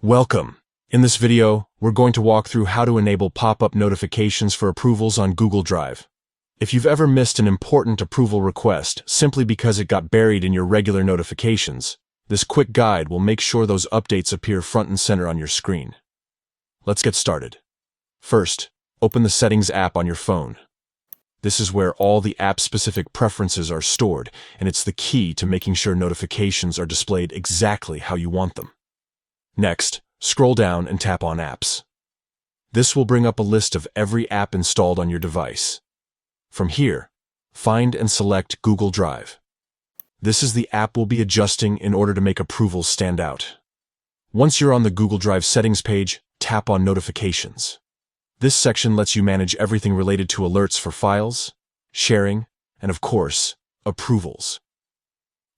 Welcome! In this video, we're going to walk through how to enable pop-up notifications for approvals on Google Drive. If you've ever missed an important approval request simply because it got buried in your regular notifications, this quick guide will make sure those updates appear front and center on your screen. Let's get started. First, open the Settings app on your phone. This is where all the app-specific preferences are stored, and it's the key to making sure notifications are displayed exactly how you want them. Next, scroll down and tap on Apps. This will bring up a list of every app installed on your device. From here, find and select Google Drive. This is the app we'll be adjusting in order to make approvals stand out. Once you're on the Google Drive settings page, tap on Notifications. This section lets you manage everything related to alerts for files, sharing, and of course, approvals.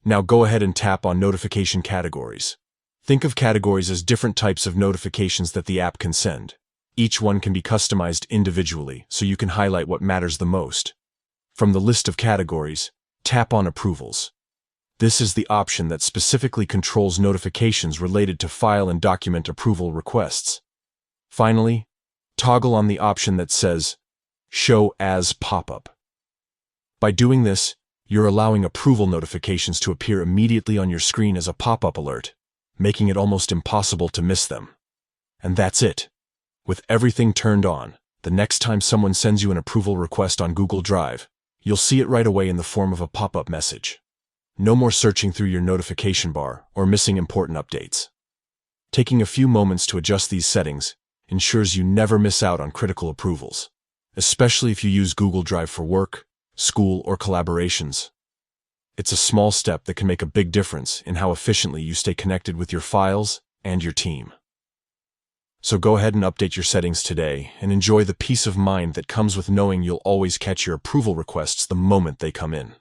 Now go ahead and tap on Notification Categories. Think of categories as different types of notifications that the app can send. Each one can be customized individually, so you can highlight what matters the most. From the list of categories, tap on Approvals. This is the option that specifically controls notifications related to file and document approval requests. Finally, toggle on the option that says Show as Pop-up. By doing this, you're allowing approval notifications to appear immediately on your screen as a pop-up alert, making it almost impossible to miss them. And that's it. With everything turned on, the next time someone sends you an approval request on Google Drive, you'll see it right away in the form of a pop-up message. No more searching through your notification bar or missing important updates. Taking a few moments to adjust these settings ensures you never miss out on critical approvals, especially if you use Google Drive for work, school, or collaborations. It's a small step that can make a big difference in how efficiently you stay connected with your files and your team. So go ahead and update your settings today and enjoy the peace of mind that comes with knowing you'll always catch your approval requests the moment they come in.